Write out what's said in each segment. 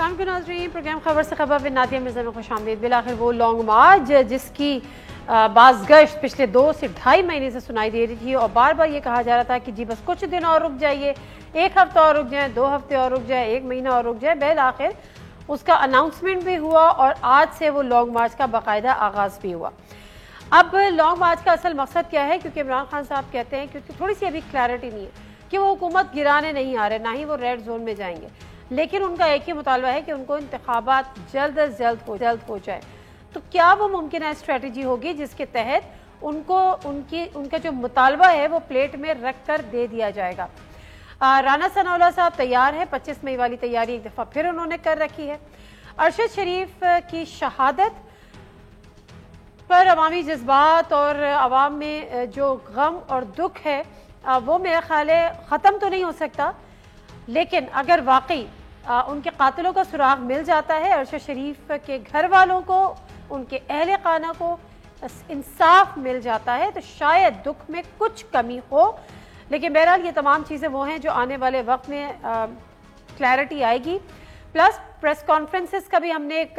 السلام علیکم ناظرین، پروگرام خبر سے خبر میں نادیہ مرزا میں خوش آمدید۔ بالآخر وہ لانگ مارچ جس کی بازگشت پچھلے 2 سے 2.5 مہینے سے سنائی دے رہی تھی اور بار بار یہ کہا جا رہا تھا کہ جی بس کچھ دن اور رک جائیے، 1 ہفتہ اور رک جائیں، 2 ہفتے اور رک جائیں، 1 مہینہ اور رک جائے۔ بالآخر اس کا اناؤنسمنٹ بھی ہوا اور آج سے وہ لانگ مارچ کا باقاعدہ آغاز بھی ہوا۔ اب لانگ مارچ کا اصل مقصد کیا ہے؟ کیونکہ عمران خان صاحب کہتے ہیں کیونکہ تھوڑی سی ابھی کلیئرٹی نہیں ہے کہ وہ حکومت گرانے نہیں آ رہے، نہ ہی وہ ریڈ زون میں جائیں گے، لیکن ان کا ایک ہی مطالبہ ہے کہ ان کو انتخابات جلد از جلد ہو جائے۔ تو کیا وہ ممکنہ اسٹریٹجی ہوگی جس کے تحت ان کا جو مطالبہ ہے وہ پلیٹ میں رکھ کر دے دیا جائے گا؟ رانا ثناء اللہ صاحب تیار ہیں، 25 مئی والی تیاری ایک دفعہ پھر انہوں نے کر رکھی ہے۔ ارشد شریف کی شہادت پر عوامی جذبات اور عوام میں جو غم اور دکھ ہے وہ میرا خیال ہے ختم تو نہیں ہو سکتا، لیکن اگر واقعی ان کے قاتلوں کا سراغ مل جاتا ہے، ارشد شریف کے گھر والوں کو، ان کے اہل خانہ کو انصاف مل جاتا ہے تو شاید دکھ میں کچھ کمی ہو، لیکن بہرحال یہ تمام چیزیں وہ ہیں جو آنے والے وقت میں کلیئرٹی آئے گی۔ پلس پریس کانفرنسز کا بھی ہم نے ایک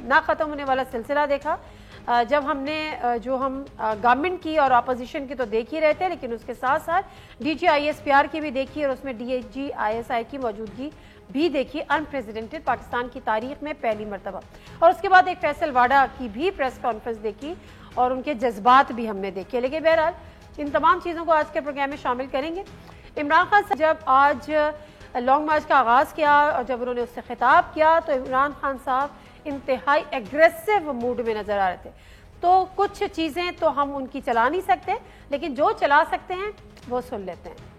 نہ ختم ہونے والا سلسلہ دیکھا، جب ہم نے گورنمنٹ کی اور اپوزیشن کی تو دیکھ ہی رہے تھے، لیکن اس کے ساتھ ساتھ D G I S P R کی بھی دیکھی اور اس میں D G I S I کی موجودگی بھی دیکھی، انپریزیڈنٹڈ پاکستان کی تاریخ میں پہلی مرتبہ، اور اس کے بعد ایک فیصل واڈا کی بھی پریس کانفرنس دیکھی اور ان کے جذبات بھی ہم نے دیکھے۔ لیکن بہرحال ان تمام چیزوں کو آج کے پروگرام میں شامل کریں گے۔ عمران خان صاحب جب آج لانگ مارچ کا آغاز کیا اور جب انہوں نے اس سے خطاب کیا تو عمران خان صاحب انتہائی ایگریسو موڈ میں نظر آ رہے تھے، تو کچھ چیزیں تو ہم ان کی چلا نہیں سکتے، لیکن جو چلا سکتے ہیں وہ سن لیتے ہیں۔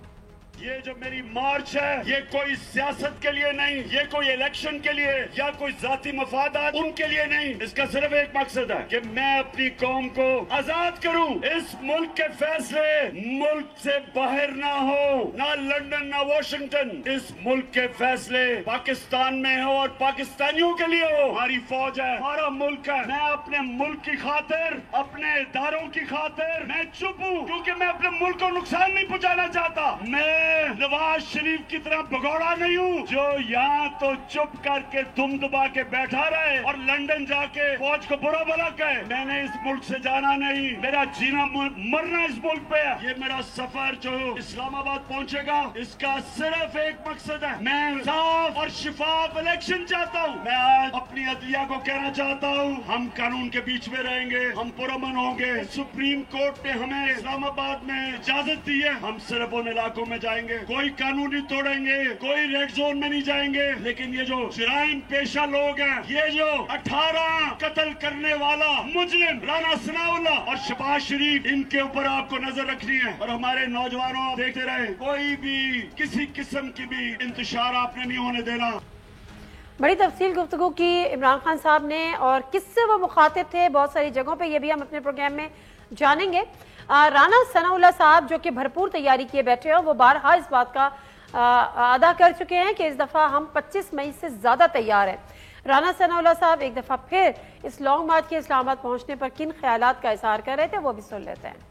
یہ جو میری مارچ ہے یہ کوئی سیاست کے لیے نہیں، یہ کوئی الیکشن کے لیے یا کوئی ذاتی مفادات ان کے لیے نہیں، اس کا صرف ایک مقصد ہے کہ میں اپنی قوم کو آزاد کروں۔ اس ملک کے فیصلے ملک سے باہر نہ ہو، نہ لندن نہ واشنگٹن، اس ملک کے فیصلے پاکستان میں ہو اور پاکستانیوں کے لیے ہو۔ ہماری فوج ہے، ہمارا ملک ہے، میں اپنے ملک کی خاطر، اپنے اداروں کی خاطر میں چپ ہوں، کیونکہ میں اپنے ملک کو نقصان نہیں پہنچانا چاہتا۔ میں نواز شریف کی طرح بگوڑا نہیں ہوں جو یہاں تو چپ کر کے دم دبا کے بیٹھا رہے اور لندن جا کے فوج کو برا بھلا کہے۔ میں نے اس ملک سے جانا نہیں، میرا جینا مرنا اس ملک پہ ہے۔ یہ میرا سفر جو اسلام آباد پہنچے گا اس کا صرف ایک مقصد ہے، میں صاف اور شفاف الیکشن چاہتا ہوں۔ میں آج اپنی عدلیہ کو کہنا چاہتا ہوں ہم قانون کے بیچ میں رہیں گے، ہم پرامن ہوں گے۔ سپریم کورٹ نے ہمیں اسلام آباد میں اجازت دی ہے، ہم صرف ان علاقوں میں جائیں گے، کوئی قانون نہیں توڑیں گے، کوئی ریڈ زون میں نہیں جائیں گے۔ لیکن یہ جو جرائم پیشہ لوگ ہیں، یہ جو 18 قتل کرنے والا مجرم رانا ثناء اللہ اور شہباز شریف، ان کے اوپر آپ کو نظر رکھنی ہے اور ہمارے نوجوانوں دیکھتے رہے، کوئی بھی کسی قسم کی بھی انتشار آپ نے نہیں ہونے دینا۔ بڑی تفصیل گفتگو کی عمران خان صاحب نے اور کس سے وہ مخاطب تھے بہت ساری جگہوں پہ، یہ بھی ہم اپنے پروگرام میں جانیں گے۔ رانا ثناء اللہ صاحب جو کہ بھرپور تیاری کیے بیٹھے ہیں، وہ بارہا اس بات کا ادا کر چکے ہیں کہ اس دفعہ ہم 25 مئی سے زیادہ تیار ہیں۔ رانا ثناء اللہ صاحب ایک دفعہ پھر اس لانگ مارچ کے اسلام آباد پہنچنے پر کن خیالات کا اظہار کر رہے تھے وہ بھی سن لیتے ہیں۔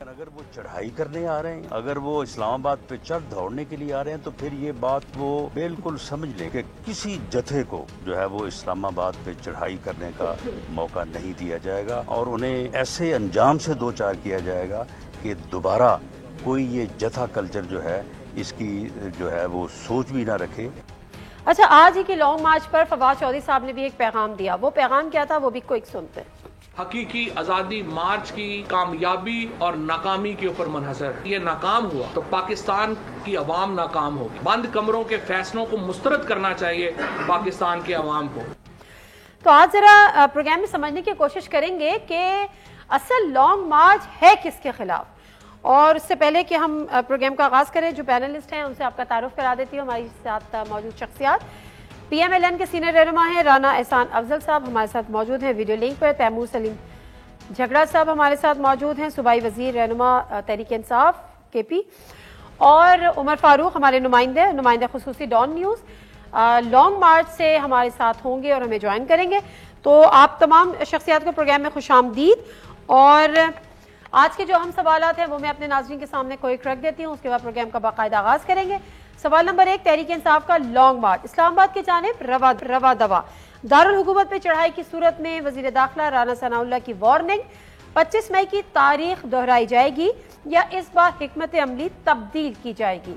اگر وہ چڑھائی کرنے آ رہے ہیں، اگر وہ اسلام آباد پہ چڑھ دوڑنے کے لیے آ رہے ہیں تو پھر یہ بات وہ بالکل سمجھ لیں کہ کسی جتھے کو جو ہے وہ اسلام آباد پہ چڑھائی کرنے کا موقع نہیں دیا جائے گا اور انہیں ایسے انجام سے دوچار کیا جائے گا کہ دوبارہ کوئی یہ جتھا کلچر جو ہے اس کی جو ہے وہ سوچ بھی نہ رکھے۔ اچھا، آج ہی کی لانگ مارچ پر فواد چودھری صاحب نے بھی ایک پیغام دیا، وہ پیغام کیا تھا وہ بھی کوئی سنتے ہیں۔ حقیقی آزادی مارچ کی کامیابی اور ناکامی کے اوپر منحصر، یہ ناکام ہوا تو پاکستان کی عوام ناکام ہوگی۔ بند کمروں کے فیصلوں کو مسترد کرنا چاہیے پاکستان کے عوام کو۔ تو آج ذرا پروگرام میں سمجھنے کی کوشش کریں گے کہ اصل لانگ مارچ ہے کس کے خلاف، اور اس سے پہلے کہ ہم پروگرام کا آغاز کریں جو پینلسٹ ہیں ان سے آپ کا تعارف کرا دیتی ہوں۔ ہماری ساتھ موجود شخصیات پی ایم ایل این کے سینئر رہنما ہیں رانا احسان افضل صاحب ہمارے ساتھ موجود ہیں ویڈیو لنک پر، تیمور سلیم جھگڑا صاحب ہمارے ساتھ موجود ہیں، صوبائی وزیر رہنما تحریک انصاف کے پی، اور عمر فاروق ہمارے نمائندے خصوصی ڈان نیوز لانگ مارچ سے ہمارے ساتھ ہوں گے اور ہمیں جوائن کریں گے۔ تو آپ تمام شخصیات کو پروگرام میں خوش آمدید، اور آج کے جو اہم سوالات ہیں وہ میں اپنے ناظرین کے سامنے کوئک رکھ دیتی ہوں، اس کے بعد پروگرام کا باقاعدہ آغاز کریں گے۔ سوال نمبر 1 تحریک انصاف کا لانگ مارچ اسلام آباد کی جانب روا دوا. دارالحکومت پہ چڑھائی کی صورت میں وزیر داخلہ رانا ثناء اللہ کی وارننگ. 25 مئی کی تاریخ دہرائی جائے گی یا اس بار حکمت عملی تبدیل کی جائے گی.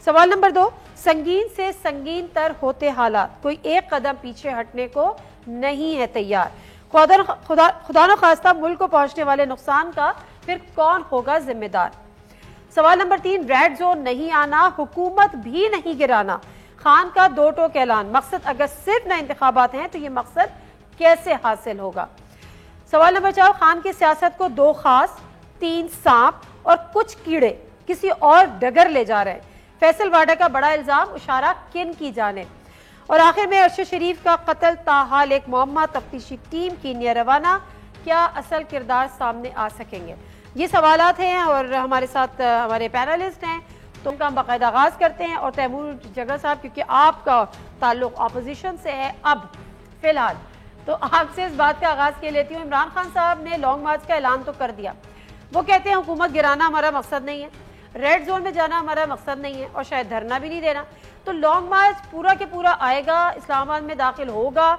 سوال نمبر 2 سنگین سے سنگین تر ہوتے حالات, کوئی ایک قدم پیچھے ہٹنے کو نہیں ہے تیار. خدا نخواستہ ملک کو پہنچنے والے نقصان کا پھر کون ہوگا ذمہ دار. سوال نمبر 3 ریڈ زون نہیں آنا, حکومت بھی نہیں گرانا. خان کا 2 ٹوک اعلان, مقصد اگر صرف نہ انتخابات ہیں تو یہ مقصد کیسے حاصل ہوگا. سوال نمبر 4 خان کی سیاست کو 2 خاص 3 سانپ اور کچھ کیڑے کسی اور ڈگر لے جا رہے ہیں. فیصل واڈا کا بڑا الزام, اشارہ کن کی جانب. اور آخر میں ارشد شریف کا قتل تاحال ایک معمہ, تفتیشی ٹیم کینیا روانہ, کیا اصل کردار سامنے آ سکیں گے. یہ سوالات ہیں اور ہمارے ساتھ ہمارے پینلسٹ ہیں, تو ان کا ہم باقاعدہ آغاز کرتے ہیں. اور تیمور جگر صاحب, کیونکہ آپ کا تعلق اپوزیشن سے ہے اب فی الحال, تو آپ سے اس بات کا آغاز کیے لیتی ہوں. عمران خان صاحب نے لانگ مارچ کا اعلان تو کر دیا, وہ کہتے ہیں حکومت گرانا ہمارا مقصد نہیں ہے, ریڈ زون میں جانا ہمارا مقصد نہیں ہے, اور شاید دھرنا بھی نہیں دینا. تو لانگ مارچ پورا کے پورا آئے گا, اسلام آباد میں داخل ہوگا,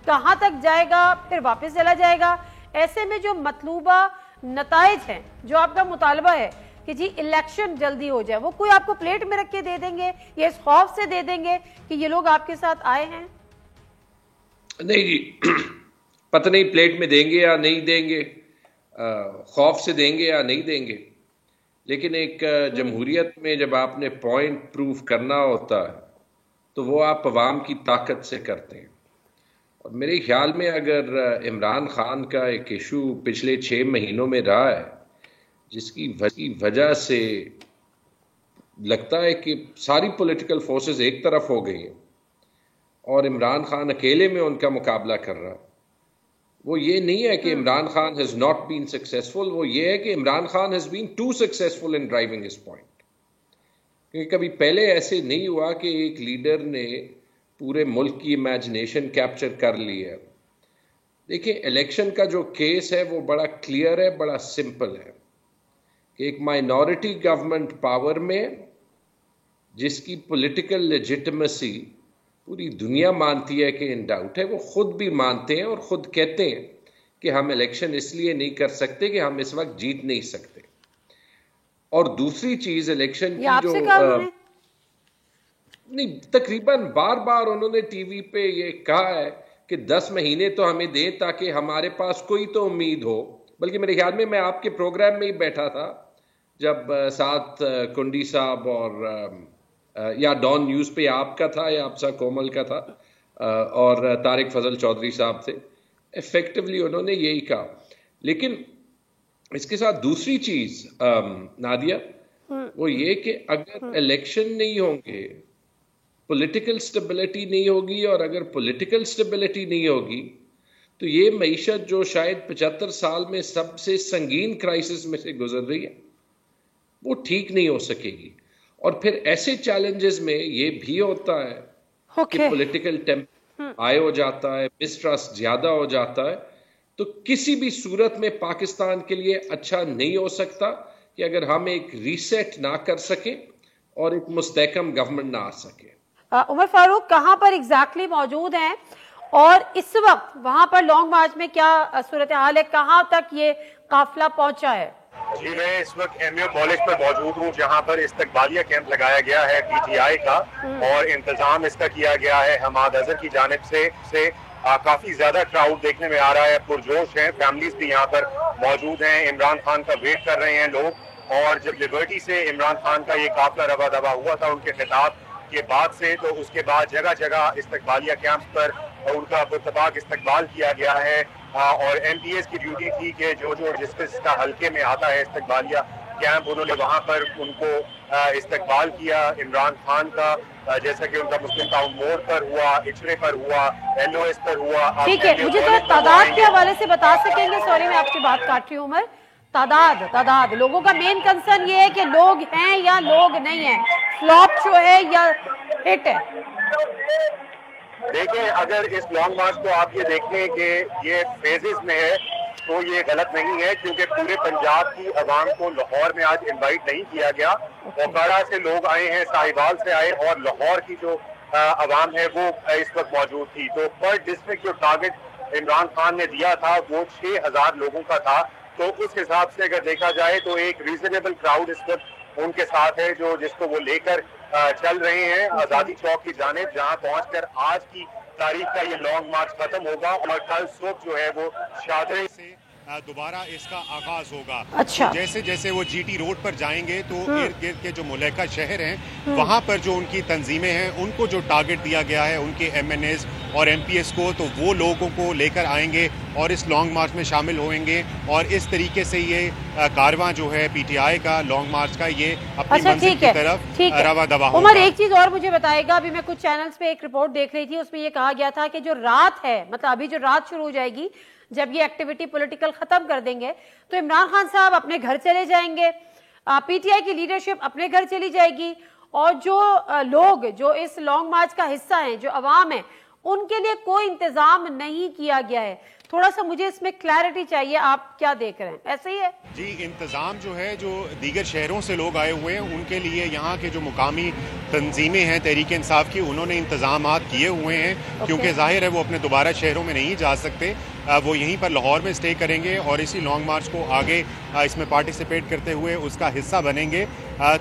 کہاں تک جائے گا, پھر واپس چلا جائے گا. ایسے میں جو مطلوبہ نتائج ہیں, جو آپ کا مطالبہ ہے کہ جی الیکشن جلدی ہو جائے, وہ کوئی آپ کو پلیٹ میں رکھ کے دے دیں گے یا اس خوف سے دے دیں گے کہ یہ لوگ آپ کے ساتھ آئے ہیں؟ نہیں جی, پتہ نہیں پلیٹ میں دیں گے یا نہیں دیں گے, خوف سے دیں گے یا نہیں دیں گے. لیکن ایک جمہوریت میں جب آپ نے پوائنٹ پروف کرنا ہوتا ہے تو وہ آپ عوام کی طاقت سے کرتے ہیں. اور میرے خیال میں اگر عمران خان کا ایک ایشو پچھلے 6 مہینوں میں رہا ہے جس کی وجہ سے لگتا ہے کہ ساری پولیٹیکل فورسز ایک طرف ہو گئی ہیں اور عمران خان اکیلے میں ان کا مقابلہ کر رہا, وہ یہ نہیں ہے کہ Imran Khan has not been successful, وہ یہ ہے کہ Imran Khan has been too successful in driving his point. کیونکہ کبھی پہلے ایسے نہیں ہوا کہ ایک لیڈر نے پورے ملک کی امیجنیشن کیپچر کر لی ہے. دیکھیں, الیکشن کا جو کیس ہے وہ بڑا کلیئر ہے, بڑا سمپل ہے کہ ایک مائنورٹی گورنمنٹ پاور میں جس کی پولیٹیکل لیجٹمیسی پوری دنیا مانتی ہے کہ ان ڈاؤٹ ہے, وہ خود بھی مانتے ہیں اور خود کہتے ہیں کہ ہم الیکشن اس لیے نہیں کر سکتے کہ ہم اس وقت جیت نہیں سکتے. اور دوسری چیز الیکشن کی جو نہیں, تقریباً بار بار انہوں نے ٹی وی پہ یہ کہا ہے کہ 10 مہینے تو ہمیں دیں تاکہ ہمارے پاس کوئی تو امید ہو. بلکہ میرے خیال میں آپ کے پروگرام میں ہی بیٹھا تھا جب ساتھ کنڈی صاحب اور یا ڈان نیوز پہ آپ کا تھا یا افسا کومل کا تھا اور طارق فضل چودھری صاحب تھے. ایفیکٹولی انہوں نے یہی کہا. لیکن اس کے ساتھ دوسری چیز نادیہ, وہ یہ کہ اگر الیکشن نہیں ہوں گے, پولیٹیکل سٹیبلٹی نہیں ہوگی, اور اگر پولیٹیکل سٹیبلٹی نہیں ہوگی تو یہ معیشت جو شاید 75 سال میں سب سے سنگین کرائسس میں سے گزر رہی ہے وہ ٹھیک نہیں ہو سکے گی. اور پھر ایسے چیلنجز میں یہ بھی ہوتا ہے کہ پولیٹیکل ٹیمپر ہائی ہو جاتا ہے, مسٹرسٹ زیادہ ہو جاتا ہے, تو کسی بھی صورت میں پاکستان کے لیے اچھا نہیں ہو سکتا کہ اگر ہم ایک ریسیٹ نہ کر سکیں اور ایک مستحکم گورنمنٹ نہ آ سکے. عمر فاروق کہاں پر ایگزیکٹلی موجود ہیں اور اس وقت وہاں پر لانگ مارچ میں کیا صورتحال ہے, کہاں تک یہ قافلہ پہنچا ہے؟ جی, میں اس وقت ایم یو کالج پر موجود ہوں جہاں پر استقبالیہ کیمپ لگایا گیا ہے پی ٹی آئی کا, اور انتظام اس کا کیا گیا ہے حماد اظہر کی جانب سے. کافی زیادہ کراؤڈ دیکھنے میں آ رہا ہے, پرجوش ہیں, فیملیز بھی یہاں پر موجود ہیں, عمران خان کا ویٹ کر رہے ہیں لوگ. اور جب لبرٹی سے عمران خان کا یہ قافلہ رواں دواں ہوا تھا ان کے خطاب کے بعد سے, تو اس کے بعد جگہ جگہ استقبالیہ کیمپس پر ان کا پرتپاک استقبال کیا گیا ہے. اور ایم پی ایس کی ڈیوٹی تھی کہ جو جس کا حلقے میں آتا ہے استقبالیہ کیمپ, انہوں نے وہاں پر ان کو استقبال کیا عمران خان کا, جیسا کہ ان کا مسلم ٹاؤن موڑ پر ہوا, اچرے پر ہوا, ایل او ایس پر ہوا. ٹھیک ہے, مجھے تو تعداد کے حوالے سے بتا سکیں گے؟ سوری میں آپ کی بات کاٹ رہی ہوں عمر. تعداد لوگوں کا مین کنسرن یہ ہے کہ لوگ ہیں یا لوگ نہیں ہیں, فلاپ شو ہے یا ہٹ ہے؟ دیکھیں, اگر اس لانگ مارچ کو آپ یہ دیکھیں کہ یہ فیزز میں ہے, تو یہ غلط نہیں ہے، کیونکہ پورے پنجاب کی عوام کو لاہور میں آج انوائٹ نہیں کیا گیا. اوکاڑا سے لوگ آئے ہیں، صاحبال سے آئے، اور لاہور کی جو عوام ہے وہ اس وقت موجود تھی. تو پر ڈسٹرکٹ جو ٹارگٹ عمران خان نے دیا تھا وہ 6,000 لوگوں کا تھا. تو اس حساب سے اگر دیکھا جائے تو ایک ریزنیبل کراؤڈ اس وقت ان کے ساتھ ہے جو جس کو وہ لے کر چل رہے ہیں آزادی چوک کی جانب، جہاں پہنچ کر آج کی تاریخ کا یہ لانگ مارچ ختم ہوگا اور کل صبح جو ہے وہ شادرے سے دوبارہ اس کا آغاز ہوگا. اچھا. جیسے جیسے وہ جی ٹی روڈ پر جائیں گے تو ارد گرد کے جو ملحقہ شہر ہیں وہاں پر جو ان کی تنظیمیں ہیں ان کو جو ٹارگٹ دیا گیا ہے ان کے ایم این ایز اور ایم پی ایس کو، تو وہ لوگوں کو لے کر آئیں گے اور اس لانگ مارچ میں شامل ہوئیں گے. اور اس طریقے سے یہ کارواں جو ہے پی ٹی آئی کا لانگ مارچ کا یہ اپنی منزل کی طرف رواں دوا ہوگا. عمر ایک چیز اور مجھے بتائے گا، ابھی میں کچھ چینلز پہ ایک رپورٹ دیکھ رہی تھی، اس میں یہ کہا گیا تھا کہ جو رات ہے، مطلب ابھی جو رات شروع ہو جائے گی جب یہ ایکٹیویٹی پولیٹیکل ختم کر دیں گے تو عمران خان صاحب اپنے گھر چلے جائیں گے، پی ٹی آئی کی لیڈرشپ اپنے گھر چلی جائے گی، اور جو لوگ جو اس لانگ مارچ کا حصہ ہیں، جو عوام ہیں، ان کے لیے کوئی انتظام نہیں کیا گیا ہے. تھوڑا سا مجھے اس میں کلیئرٹی چاہیے، آپ کیا دیکھ رہے ہیں؟ ایسے ہی ہے جی. انتظام جو ہے، جو دیگر شہروں سے لوگ آئے ہوئے ہیں ان کے لیے یہاں کے جو مقامی تنظیمیں ہیں تحریک انصاف کی، انہوں نے انتظامات کیے ہوئے ہیں، کیونکہ ظاہر ہے وہ اپنے دوبارہ شہروں میں نہیں جا سکتے، وہ یہیں پر لاہور میں اسٹے کریں گے اور اسی لانگ مارچ کو آگے اس میں پارٹیسپیٹ کرتے ہوئے اس کا حصہ بنیں گے.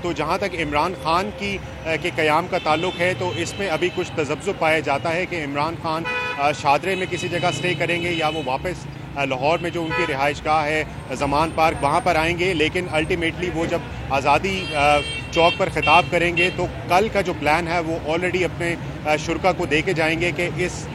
تو جہاں تک عمران خان کے قیام کا تعلق ہے تو اس میں ابھی کچھ تذبذب پایا جاتا ہے کہ عمران خان شادرے میں کسی جگہ اسٹے کریں گے یا وہ واپس لاہور میں جو ان کی رہائش گاہ ہے زمان پارک وہاں پر آئیں گے. لیکن الٹیمیٹلی وہ جب آزادی چوک پر خطاب کریں گے تو کل کا جو پلان ہے وہ آلریڈی اپنے شرکا کو دے کے جائیں گے کہ اس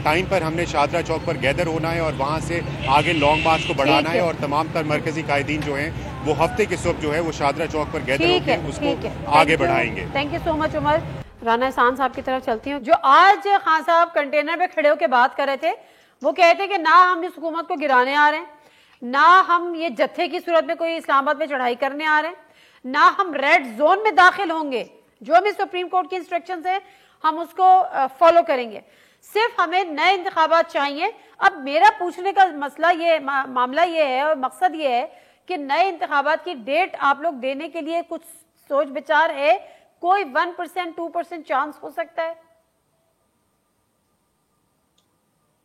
ٹائم پر ہم نے شادرہ چوک پر گیدر ہونا ہے اور وہاں سے آگے لانگ مارچ کو بڑھانا ہے، اور تمام تر مرکزی قائدین جو ہیں وہ ہفتے کی صبح جو ہے وہ شادرہ چوک پر گیدر ہو کے اس کو آگے بڑھائیں گے. تھینک یو سو مچ عمر. رانا احسان صاحب کی طرف چلتی ہوں. جو آج خان صاحب کنٹینر پہ کھڑے ہو کے بات کر رہے تھے، وہ کہتے کہ نہ ہم اس حکومت کو گرانے آ رہے ہیں، نہ ہم یہ جتھے کی صورت میں کوئی اسلام آباد میں چڑھائی کرنے آ رہے ہیں، نہ ہم ریڈ زون میں داخل ہوں گے، جو ہمیں سپریم کورٹ کی انسٹرکشنز ہیں ہم اس کو فالو کریں گے، صرف ہمیں نئے انتخابات چاہیے. اب میرا پوچھنے کا مسئلہ یہ معاملہ یہ ہے اور مقصد یہ ہے کہ نئے انتخابات کی ڈیٹ آپ لوگ دینے کے لیے کچھ سوچ بچار ہے؟ کوئی 1% 2% چانس ہو سکتا ہے؟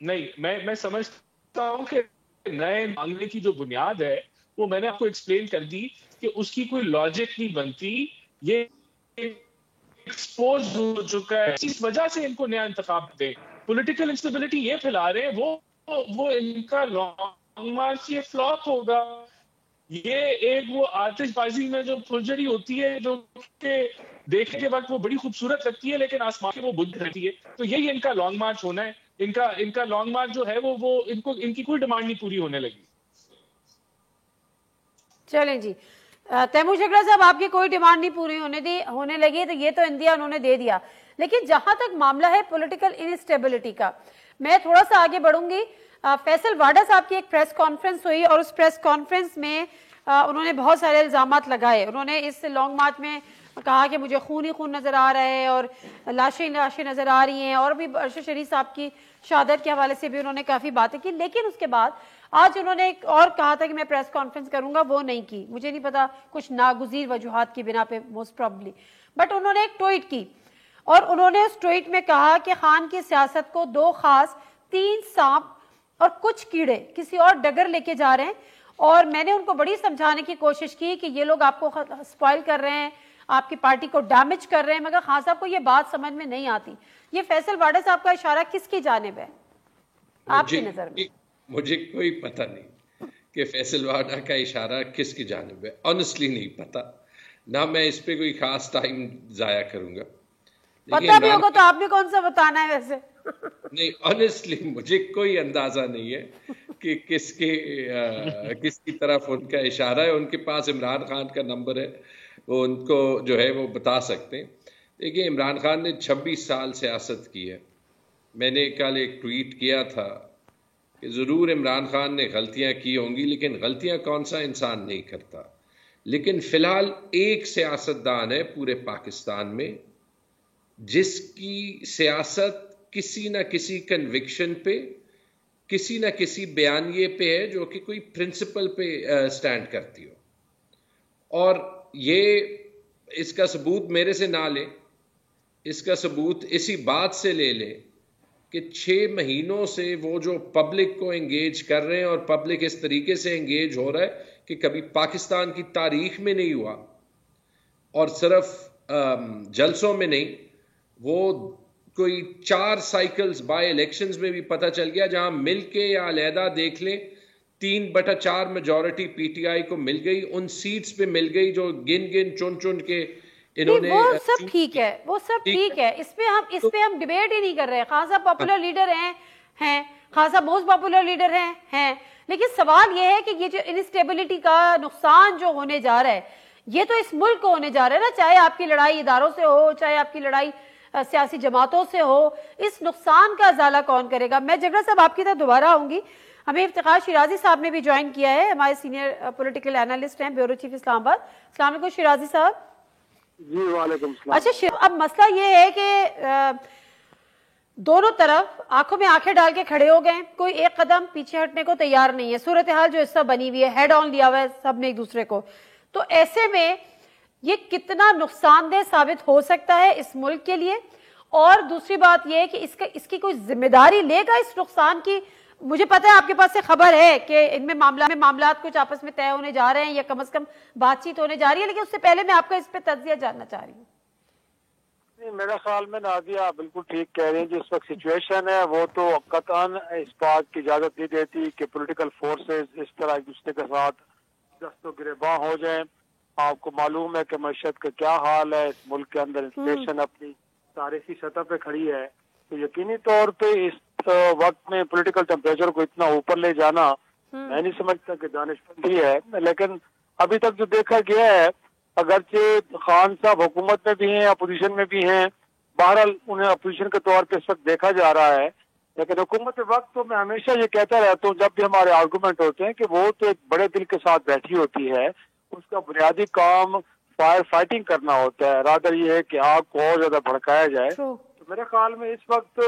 نہیں، میں سمجھتا ہوں کہ نئے مانگنے کی جو بنیاد ہے وہ میں نے آپ کو ایکسپلین کر دی کہ اس کی کوئی لاجک نہیں بنتی. یہ ایکسپوز ہو چکا ہے، اس وجہ سے ان کو نیا انتخاب دیں. پولیٹیکل انسٹیبلٹی یہ پھیلا رہے ہیں، وہ ان کا لانگ مارچ یہ فلاپ ہوگا. یہ ایک وہ آتش بازی میں جو پھلجھڑی ہوتی ہے جو کہ دیکھنے کے وقت وہ بڑی خوبصورت لگتی ہے لیکن آسمان میں وہ بجھ رہتی ہے. تو یہی ان کا لانگ مارچ ہونا ہے. ان کا لانگ مارچ جو ہے وہ ان کی کوئی ڈیمانڈ نہیں پوری ہونے لگی. چلیں جی تیمور شکلا صاحب، آپ کی کوئی ڈیمانڈ نہیں پوری ہونے لگی، تو یہ تو اندیا انہوں نے دے دیا. لیکن جہاں تک معاملہ ہے پولیٹیکل انسٹیبلٹی کا، میں تھوڑا سا آگے بڑھوں گی. فیصل واڈا صاحب کی ایک پریس کانفرنس ہوئی اور اس پریس کانفرنس میں انہوں نے بہت سارے الزامات لگائے. انہوں نے اس لانگ مارچ میں کہا کہ مجھے خون ہی خون نظر آ رہا ہے اور لاشیں نظر آ رہی ہیں، اور بھی ارشد شریف صاحب کی شہادت کے حوالے سے بھی انہوں نے کافی باتیں کی. لیکن اس کے بعد آج انہوں نے ایک اور کہا تھا کہ میں پریس کانفرنس کروں گا، وہ نہیں کی. مجھے نہیں پتا، کچھ ناگزیر وجوہات کی بنا پہ موسٹ پرابلی، بٹ انہوں نے ایک ٹویٹ کی اور انہوں نے اس ٹویٹ میں کہا کہ خان کی سیاست کو 2 خاص 3 سانپ اور کچھ کیڑے کسی اور ڈگر لے کے جا رہے ہیں. اور میں نے ان کو بڑی سمجھانے کی کوشش کی کہ یہ لوگ آپ کو سپوائل کر رہے ہیں، آپ کی پارٹی کو ڈیمیج کر رہے ہیں، مگر خان صاحب کو یہ بات سمجھ میں نہیں آتی. یہ فیصل واڈا صاحب کا اشارہ کس کی جانب ہے آپ کی نظر میں؟ مجھے کوئی پتہ نہیں کہ فیصل واڈا کا اشارہ کس کی جانب ہے، آنیسٹلی نہیں پتہ. نہ میں اس پہ کوئی خاص ٹائم ضائع کروں گا. پتہ بھی ہوگا تو آپ نے کون سا بتانا ہے ویسے؟ نہیں، آنیسٹلی مجھے کوئی اندازہ نہیں ہے کہ کس کی طرف ان کا اشارہ ہے. ان کے پاس عمران خان کا نمبر ہے، وہ ان کو جو ہے وہ بتا سکتے ہیں. دیکھیے، عمران خان نے 26 سال سیاست کی ہے. میں نے کل ایک ٹویٹ کیا تھا کہ ضرور عمران خان نے غلطیاں کی ہوں گی، لیکن غلطیاں کون سا انسان نہیں کرتا. لیکن فی الحال ایک سیاستدان ہے پورے پاکستان میں جس کی سیاست کسی نہ کسی کنوکشن پہ، کسی نہ کسی بیانیے پہ ہے جو کہ کوئی پرنسپل پہ سٹینڈ کرتی ہو. اور یہ اس کا ثبوت میرے سے نہ لے, اس کا ثبوت اسی بات سے لے لے کہ 6 مہینوں سے وہ جو پبلک کو انگیج کر رہے ہیں, اور پبلک اس طریقے سے انگیج ہو رہا ہے کہ کبھی پاکستان کی تاریخ میں نہیں ہوا, اور صرف جلسوں میں نہیں, وہ کوئی 4 سائیکلز بائی الیکشنز میں بھی پتہ چل گیا, جہاں مل کے یا علیحدہ دیکھ لیں 3/4 میجورٹی پی ٹی آئی کو مل گئی, ان سیٹس پہ مل گئی جو گن چن کے انہوں نے. وہ سب ٹھیک ہے, وہ سب ٹھیک ہے, اس پہ ہم ڈیبیٹ ہی نہیں کر رہے. خان صاحب پاپولر لیڈر ہیں, خان صاحب موسٹ پاپولر لیڈر ہیں, لیکن سوال یہ ہے کہ یہ جو انسٹیبلٹی کا نقصان جو ہونے جا رہا ہے, یہ تو اس ملک کو ہونے جا رہا ہے نا, چاہے آپ کی لڑائی اداروں سے ہو, چاہے آپ کی لڑائی سیاسی جماعتوں سے ہو, اس نقصان کا ازالہ کون کرے گا؟ میں جگڑا صاحب آپ کی طرف دوبارہ آؤں گی. ہمیں افتخار شیرازی صاحب نے بھی جوائن کیا ہے, ہمارے سینئر پولیٹیکل اینالسٹ ہیں, بیورو چیف اسلام آباد. السلام علیکم شیرازی صاحب. جی وعلیکم السلام. اچھا, اب مسئلہ یہ ہے کہ دونوں طرف آنکھوں میں آنکھیں ڈال کے کھڑے ہو گئے, کوئی ایک قدم پیچھے ہٹنے کو تیار نہیں ہے. صورتحال جو اس طرح بنی ہوئی ہے, ہیڈ آن لیا ہوا ہے سب نے ایک دوسرے کو, تو ایسے میں یہ کتنا نقصان دہ ثابت ہو سکتا ہے اس ملک کے لیے؟ اور دوسری بات یہ ہے کہ اس کی کوئی ذمہ داری لے گا اس نقصان کی؟ مجھے پتہ ہے آپ کے پاس سے خبر ہے کہ ان میں معاملات کچھ آپس میں طے ہونے جا رہے ہیں, یا کم از کم بات چیت ہونے جا رہی ہے, لیکن اس سے پہلے میں آپ کا اس پہ تجزیہ جاننا چاہ رہی ہوں. میرا خیال میں نازیہ بالکل ٹھیک کہہ رہی ہیں. جس وقت سچویشن ہے وہ تو قطعاً اس بات کی اجازت نہیں دیتی کہ پولیٹیکل فورسز اس طرح ایک دوسرے کے ساتھ دست و گریباں ہو جائیں. آپ کو معلوم ہے کہ معیشت کا کیا حال ہے اس ملک کے اندر, انفلیشن اپنی تاریخی سطح پہ کھڑی ہے, تو یقینی طور پہ اس وقت میں پولیٹیکل ٹیمپریچر کو اتنا اوپر لے جانا میں نہیں سمجھتا کہ دانشمندی ہے. لیکن ابھی تک جو دیکھا گیا ہے, اگرچہ خان صاحب حکومت میں بھی ہیں, اپوزیشن میں بھی ہیں, بہرحال انہیں اپوزیشن کے طور پہ اس وقت دیکھا جا رہا ہے, لیکن حکومت وقت تو میں ہمیشہ یہ کہتا رہتا ہوں جب بھی ہمارے آرگومنٹ ہوتے ہیں کہ وہ تو ایک بڑے دل کے ساتھ بیٹھی ہوتی ہے, اس کا بنیادی کام فائر فائٹنگ کرنا ہوتا ہے, رادر یہ ہے کہ آگ کو اور زیادہ بھڑکایا جائے. تو میرے خیال میں اس وقت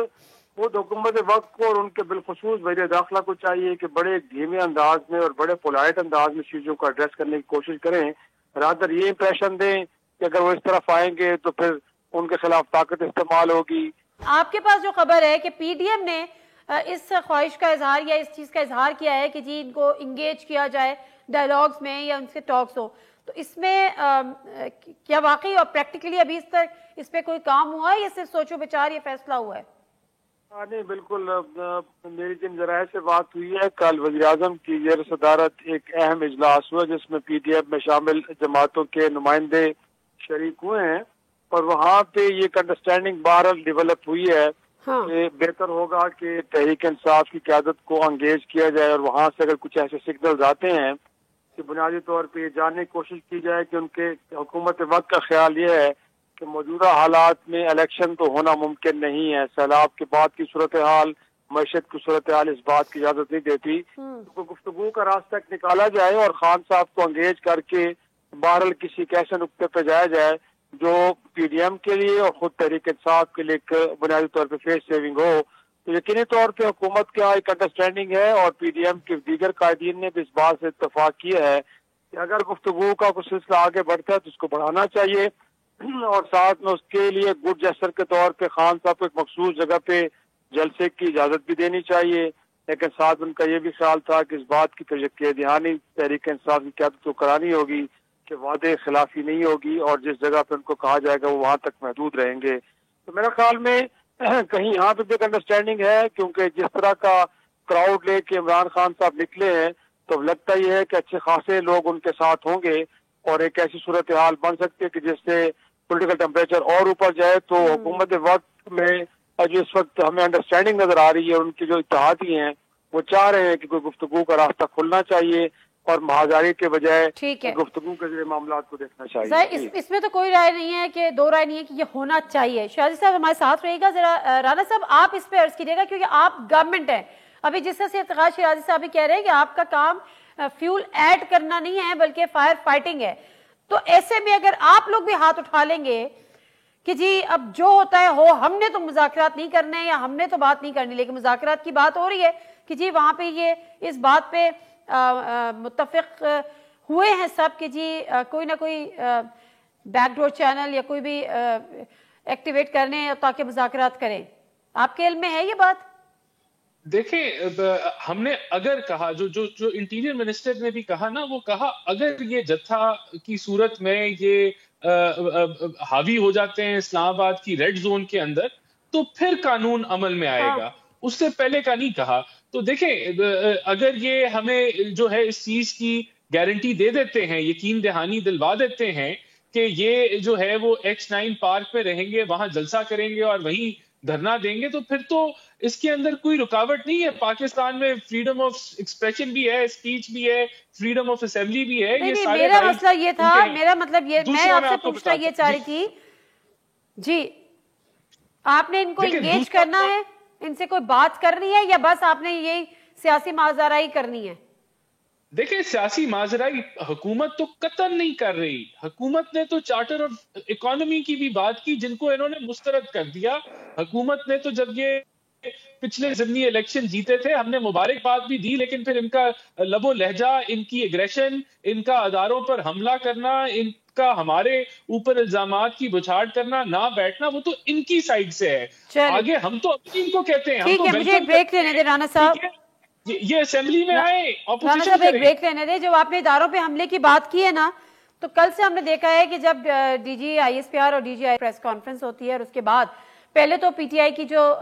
خود حکومت وقت کو اور ان کے بالخصوص وزیر داخلہ کو چاہیے کہ بڑے دھیمے انداز میں اور بڑے پولائٹ انداز میں چیزوں کو ایڈریس کرنے کی کوشش کریں, رادر یہ امپریشن دیں کہ اگر وہ اس طرف آئیں گے تو پھر ان کے خلاف طاقت استعمال ہوگی. آپ کے پاس جو خبر ہے کہ پی ڈی ایم نے اس خواہش کا اظہار یا اس چیز کا اظہار کیا ہے کہ جی ان کو انگیج کیا جائے ڈائیلاگز میں یا ان سے ٹاکس ہو, تو اس میں کیا واقعی اور پریکٹیکلی ابھی تک اس پہ کوئی کام ہوا ہے یا صرف سوچو بچار یہ فیصلہ ہوا ہے؟ نہیں بالکل, میری جن ذرائع سے بات ہوئی ہے, کل وزیراعظم کی زیر صدارت ایک اہم اجلاس ہوا جس میں پی ڈی ایف میں شامل جماعتوں کے نمائندے شریک ہوئے ہیں, اور وہاں پہ یہ ایک انڈرسٹینڈنگ بہرحال ڈیولپ ہوئی ہے کہ بہتر ہوگا کہ تحریک انصاف کی قیادت کو انگیج کیا جائے, اور وہاں سے اگر کچھ ایسے سگنلز آتے ہیں کہ بنیادی طور پہ یہ جاننے کی کوشش کی جائے کہ ان کے حکومت وقت کا خیال یہ ہے کہ موجودہ حالات میں الیکشن تو ہونا ممکن نہیں ہے, سیلاب کے بعد کی صورتحال, معیشت کی صورتحال اس بات کی اجازت نہیں دیتی, تو گفتگو کا راستہ نکالا جائے اور خان صاحب کو انگیج کر کے بہرحال کسی ایسے نقطے پہ جایا جائے جو پی ڈی ایم کے لیے اور خود تحریک انصاف کے لیے بنیادی طور پہ فیس سیونگ ہو. تو یقینی طور پہ حکومت کا ایک انڈرسٹینڈنگ ہے اور پی ڈی ایم کے دیگر قائدین نے بھی اس بات سے اتفاق کیا ہے کہ اگر گفتگو کا کوئی سلسلہ آگے بڑھتا ہے تو اس کو بڑھانا چاہیے, اور ساتھ میں اس کے لیے گڈ جیسر کے طور پہ خان صاحب کو ایک مخصوص جگہ پہ جلسے کی اجازت بھی دینی چاہیے. لیکن ساتھ ان کا یہ بھی خیال تھا کہ اس بات کی دہانی تحریک انصاف کی قیادت کو کرانی ہوگی کہ وعدے خلافی نہیں ہوگی, اور جس جگہ پہ ان کو کہا جائے گا وہ وہاں تک محدود رہیں گے. تو میرا خیال میں کہیں یہاں پہ بھی ایک انڈرسٹینڈنگ ہے, کیونکہ جس طرح کا کراؤڈ لے کے عمران خان صاحب نکلے ہیں تو لگتا یہ ہے کہ اچھے خاصے لوگ ان کے ساتھ ہوں گے, اور ایک ایسی صورتحال بن سکتی ہے کہ جس سے پولیٹیکل ٹیمپریچر اور اوپر جائے. تو حکومت وقت میں جو اس وقت ہمیں انڈرسٹینڈنگ نظر آ رہی ہے, ان کے جو اتحادی ہیں وہ چاہ رہے ہیں کہ کوئی گفتگو کا راستہ کھلنا چاہیے اور مہاجاری کے بجائے گفتگو کے ذریعے معاملات کو دیکھنا چاہیے. اس میں تو کوئی رائے نہیں ہے کہ دو رائے نہیں ہے کہ یہ ہونا چاہیے. شاہد صاحب ہمارے ساتھ رہے گا, ذرا رانا صاحب آپ اس پہ عرض کیجیے گا, کیونکہ آپ گورنمنٹ ہیں. ابھی جس طرح سے افتخار شیرازی صاحب بھی کہہ رہے ہیں کہ آپ کا کام فیول ایڈ کرنا نہیں ہے بلکہ فائر فائٹنگ ہے, تو ایسے میں اگر آپ لوگ بھی ہاتھ اٹھا لیں گے کہ جی اب جو ہوتا ہے ہو, ہم نے تو مذاکرات نہیں کرنے یا ہم نے تو بات نہیں کرنی, لیکن مذاکرات کی بات ہو رہی ہے, کہ جی وہاں پہ یہ اس بات پہ متفق ہوئے ہیں سب کہ جی کوئی نہ کوئی بیک ڈور چینل یا کوئی بھی ایکٹیویٹ کرنے تاکہ مذاکرات کریں؟ آپ کے علم میں ہے یہ بات؟ دیکھیں ہم نے اگر کہا جو انٹیریئر منسٹر نے بھی کہا نا، وہ کہا اگر یہ جتھا کی صورت میں یہ حاوی ہو جاتے ہیں اسلام آباد کی ریڈ زون کے اندر تو پھر قانون عمل میں آئے گا، اس سے پہلے کا نہیں کہا. تو دیکھیں اگر یہ ہمیں جو ہے اس چیز کی گارنٹی دے دیتے ہیں، یقین دہانی دلوا دیتے ہیں کہ یہ جو ہے وہ X9 پارک میں رہیں گے، وہاں جلسہ کریں گے اور وہیں دھرنا دیں گے، تو پھر تو اس کے اندر کوئی رکاوٹ نہیں ہے. پاکستان میں فریڈم آف ایکسپریشن بھی ہے، اسپیچ بھی ہے، فریڈم آف اسمبلی بھی ہے. نہیں میرا مسئلہ یہ تھا، میرا مطلب یہ میں آپ سے پوچھنا یہ چاہ رہی تھی جی آپ نے ان کو انگیج کرنا ہے، ان سے کوئی بات کرنی ہے، یا بس آپ نے یہی سیاسی ماجرائی کرنی ہے؟ دیکھیں سیاسی ماجرائی حکومت تو قطعاً نہیں کر رہی. حکومت نے تو چارٹر آف اکانومی کی بھی بات کی جن کو انہوں نے مسترد کر دیا. حکومت نے تو جب یہ پچھلے ضمنی الیکشن جیتے تھے ہم نے مبارکباد بھی دی، لیکن پھر ان کا لب و لہجہ، ان کی ایگریشن، ان کا اداروں پر حملہ کرنا، ان کا ہمارے اوپر الزامات کی بچھاڑ کرنا، نہ بیٹھنا، وہ تو ان کی سائڈ سے ہے. آگے ہم تو اپنی ان کو کہتے ہیں. ٹھیک ہے، مجھے ایک بریک لینے دیں رانا صاحب، یہ اسمبلی میں آئے رانا صاحب ایک بریک لینے دیں. جو آپ نے اداروں پہ حملے کی بات کی ہے نا، تو کل سے ہم نے دیکھا ہے کہ جب D G I S P R اور D G I press conference ہوتی ہے اور اس کے بعد پہلے تو پی ٹی آئی کی جو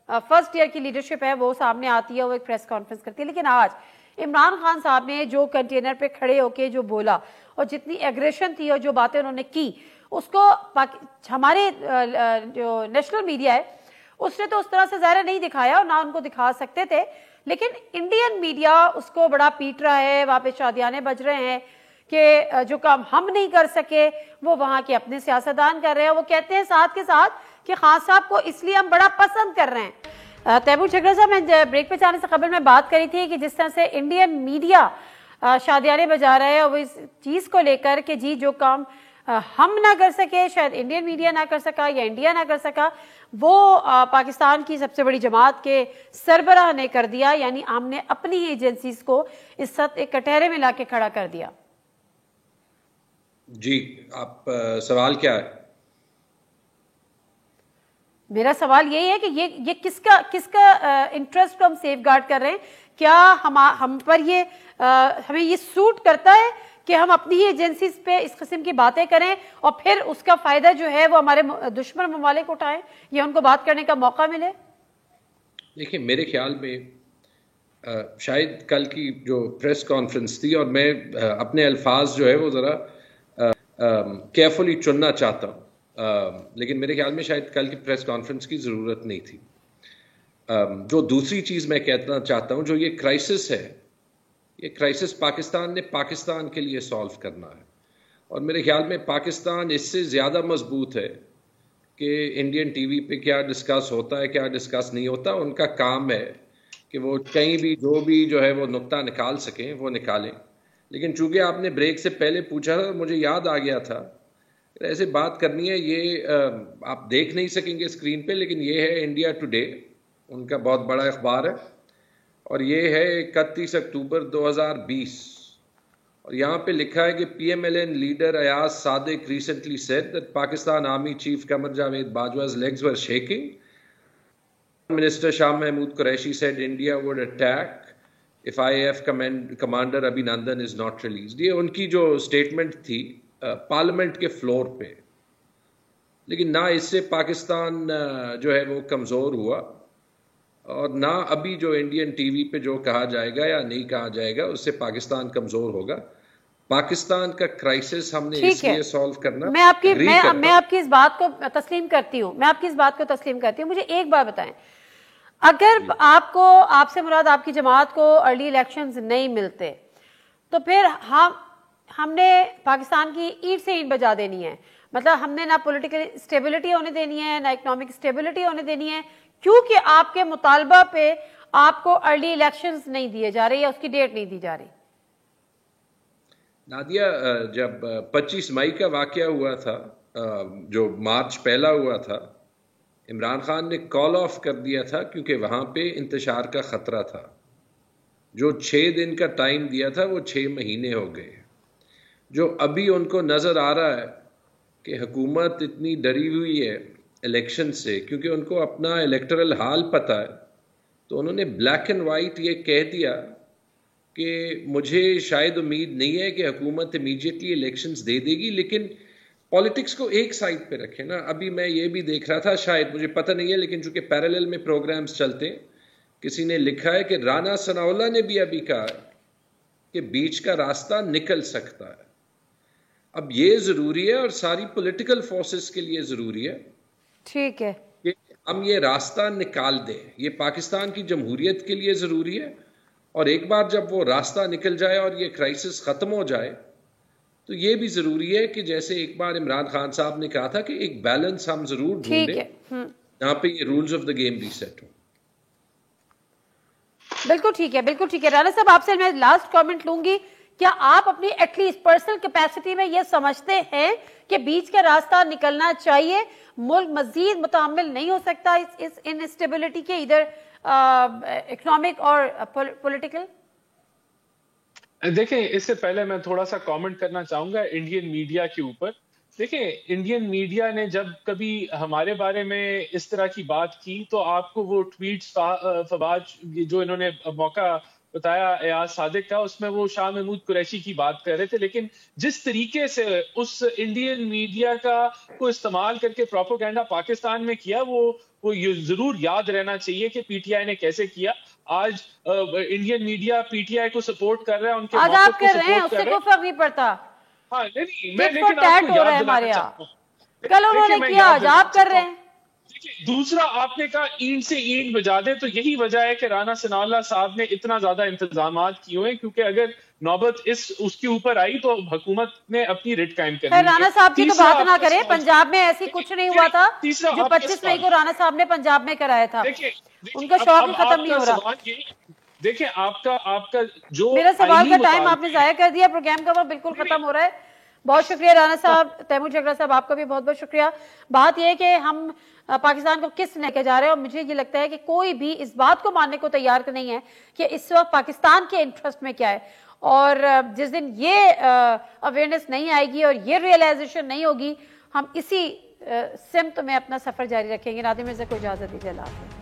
فرسٹ ایئر کی لیڈرشپ ہے وہ سامنے آتی ہے، وہ ایک پریس کانفرنس کرتی ہے. لیکن آج عمران خان صاحب نے جو کنٹینر پہ کھڑے ہو کے جو بولا اور جتنی ایگریشن تھی اور جو باتیں انہوں نے کی، اس کو ہمارے جو نیشنل میڈیا ہے اس نے تو اس طرح سے ظاہر نہیں دکھایا اور نہ ان کو دکھا سکتے تھے، لیکن انڈین میڈیا اس کو بڑا پیٹ رہا ہے. وہاں پہ شادیانے بج رہے ہیں کہ جو کام ہم نہیں کر سکے وہ وہاں کے اپنے سیاستدان کر رہے ہیں. وہ کہتے ہیں ساتھ کے ساتھ کہ خان صاحب کو اس لیے ہم بڑا پسند کر رہے ہیں. تیمور جھگڑا صاحب، میں بریک پہ جانے سے قبل میں بات کری تھی کہ جس طرح سے انڈین میڈیا شادیانے بجا رہا ہے اور وہ اس چیز کو لے کر کہ جی جو کام ہم نہ کر سکے، شاید انڈین میڈیا نہ کر سکا یا انڈیا نہ کر سکا، وہ پاکستان کی سب سے بڑی جماعت کے سربراہ نے کر دیا. یعنی ہم نے اپنی ہی ایجنسیز کو اس ساتھ ایک کٹہرے میں لا کے کھڑا کر دیا. جی آپ سوال کیا ہے؟ میرا سوال یہی ہے کہ یہ کس کا انٹرسٹ کو ہم سیف گارڈ کر رہے ہیں؟ کیا ہم پر یہ ہمیں یہ سوٹ کرتا ہے کہ ہم اپنی ہی ایجنسیز پہ اس قسم کی باتیں کریں اور پھر اس کا فائدہ جو ہے وہ ہمارے دشمن ممالک اٹھائیں یا ان کو بات کرنے کا موقع ملے؟ دیکھیں میرے خیال میں شاید کل کی جو پریس کانفرنس تھی، اور میں اپنے الفاظ جو ہے وہ ذرا کیئرفلی چننا چاہتا ہوں، لیکن میرے خیال میں شاید کل کی پریس کانفرنس کی ضرورت نہیں تھی. جو دوسری چیز میں کہنا چاہتا ہوں، جو یہ کرائسس ہے، یہ کرائسس پاکستان نے پاکستان کے لیے سالو کرنا ہے، اور میرے خیال میں پاکستان اس سے زیادہ مضبوط ہے کہ انڈین ٹی وی پہ کیا ڈسکس ہوتا ہے کیا ڈسکس نہیں ہوتا. ان کا کام ہے کہ وہ کہیں بھی جو ہے وہ نقطہ نکال سکیں وہ نکالیں. لیکن چونکہ آپ نے بریک سے پہلے پوچھا تھا، مجھے یاد آ گیا تھا ایسے بات کرنی ہے. یہ آپ دیکھ نہیں سکیں گے اسکرین پہ، لیکن یہ ہے انڈیا ٹوڈے، ان کا بہت بڑا اخبار ہے، اور یہ ہے 31 اکتوبر 2020، اور یہاں پہ لکھا ہے کہ PMLN leader Ayaz Sadiq recently said that Pakistan Army Chief Qamar Javed Bajwa's legs were shaking. Minister Shah Mahmood Qureshi said India would attack if IAF commander Abhinandan is not released. یہ ان کی جو اسٹیٹمنٹ تھی پارلیمنٹ کے floor پہ، لیکن نہ اس سے پاکستان جو ہے وہ کمزور ہوا، اور نہ ابھی جو انڈین ٹی وی پہ جو کہا جائے گا یا نہیں کہا جائے گا اس سے پاکستان کمزور ہوگا. پاکستان کا کرائسس ہم نے اس لیے سالو کرنا. میں آپ کی اس بات کو تسلیم کرتی ہوں، مجھے ایک بات بتائیں، اگر آپ سے مراد آپ کی جماعت کو ارلی الیکشنز نہیں ملتے تو پھر ہم نے پاکستان کی اینٹ سے اینٹ بجا دینی ہے. مطلب ہم نے نہ پولیٹیکل اسٹیبلٹی ہونے دینی ہے، نہ اکنامک اسٹیبلٹی ہونے دینی ہے، کیونکہ آپ کے مطالبہ پہ آپ کو ارلی الیکشنز نہیں دیے جا رہے یا اس کی ڈیٹ نہیں دی جا رہی. نادیہ، جب 25 مئی کا واقعہ ہوا تھا، جو مارچ پہلا ہوا تھا عمران خان نے کال آف کر دیا تھا کیونکہ وہاں پہ انتشار کا خطرہ تھا. جو 6 دن کا ٹائم دیا تھا وہ 6 مہینے ہو گئے. جو ابھی ان کو نظر آ رہا ہے کہ حکومت اتنی ڈری ہوئی ہے الیکشن سے کیونکہ ان کو اپنا الیکٹرل حال پتہ ہے، تو انہوں نے بلیک اینڈ وائٹ یہ کہہ دیا کہ مجھے شاید امید نہیں ہے کہ حکومت امیڈیٹلی الیکشنز دے دے گی، لیکن پالیٹکس کو ایک سائڈ پہ رکھے نا. ابھی میں یہ بھی دیکھ رہا تھا، شاید مجھے پتہ نہیں ہے لیکن چونکہ پیرالل میں پروگرامز چلتے ہیں، کسی نے لکھا ہے کہ رانا ثناءاللہ نے بھی ابھی کہا ہے کہ بیچ کا راستہ نکل سکتا ہے. اب یہ ضروری ہے اور ساری پولیٹیکل فورسز کے لیے ضروری ہے ٹھیک ہے کہ ہم یہ راستہ نکال دیں. یہ پاکستان کی جمہوریت کے لیے ضروری ہے، اور ایک بار جب وہ راستہ نکل جائے اور یہ کرائسس ختم ہو جائے تو یہ بھی ضروری ہے کہ جیسے ایک بار عمران خان صاحب نے کہا تھا کہ ایک بیلنس ہم ضرور ڈھونڈیں جہاں پہ یہ رولز آف دا گیم بھی سیٹ ہوں. بالکل ٹھیک ہے، بالکل ٹھیک ہے. رانا صاحب آپ سے میں لاسٹ کامنٹ لوں گی. کیا آپ اپنی ایٹ لیسٹ پرسنل کیپیسٹی میں یہ سمجھتے ہیں کہ بیچ کا راستہ نکلنا چاہیے؟ ملک مزید متحمل نہیں ہو سکتا اس انسٹیبلٹی کے، ادھر اکنامک اور پولیٹیکل؟ دیکھیں، اس سے پہلے میں تھوڑا سا کامنٹ کرنا چاہوں گا انڈین میڈیا کے اوپر. دیکھیں، انڈین میڈیا نے جب کبھی ہمارے بارے میں اس طرح کی بات کی تو آپ کو وہ ٹویٹس فواد جو انہوں نے موقع بتایا ایاز صادق کا، اس میں وہ شاہ محمود قریشی کی بات کر رہے تھے، لیکن جس طریقے سے اس انڈین میڈیا کو استعمال کر کے پروپیگنڈا پاکستان میں کیا، وہ یہ ضرور یاد رہنا چاہیے کہ پی ٹی آئی نے کیسے کیا. آج Indian media P T I کو سپورٹ کر رہا ہے، ان کے آج آپ کر رہے ہیں، اس سے کوئی فرق نہیں پڑتا. ہاں نہیں، میں لیکن آپ کو یاد دلانا چاہتا ہوں، کل انہوں نے کیا، آج آپ کر رہے ہیں. دوسرا، آپ نے کہا اینٹ سے اینٹ بجا دے، تو یہی وجہ ہے کہ رانا ثناءاللہ صاحب نے اتنا زیادہ انتظامات کیے ہوئے، کیونکہ اگر نوبت اس کے اوپر آئی تو حکومت نے اپنی رٹ قائم کر دی. رانا صاحب کی تو بات نہ کریں، پنجاب میں ایسی کچھ نہیں ہوا تھا جو 25 مئی کو رانا صاحب نے پنجاب میں کرایا تھا. ان کا شوق ہی ختم نہیں ہو رہا. دیکھیں، آپ کا جو میرا سوال کا ٹائم آپ نے ضائع کر دیا، پروگرام کا وہ بالکل ختم ہو رہا ہے. بہت شکریہ رانا صاحب. تیمور جگرا صاحب آپ کا بھی بہت بہت شکریہ. بات یہ ہے کہ ہم پاکستان کو کس لے کے جا رہے ہیں، اور مجھے یہ لگتا ہے کہ کوئی بھی اس بات کو ماننے کو تیار نہیں ہے کہ اس وقت پاکستان کے انٹرسٹ میں کیا ہے. اور جس دن یہ اویئرنیس نہیں آئے گی اور یہ ریئلائزیشن نہیں ہوگی، ہم اسی سمت میں اپنا سفر جاری رکھیں گے. نادر مرزا کو اجازت دیجیے. اللہ حافظ.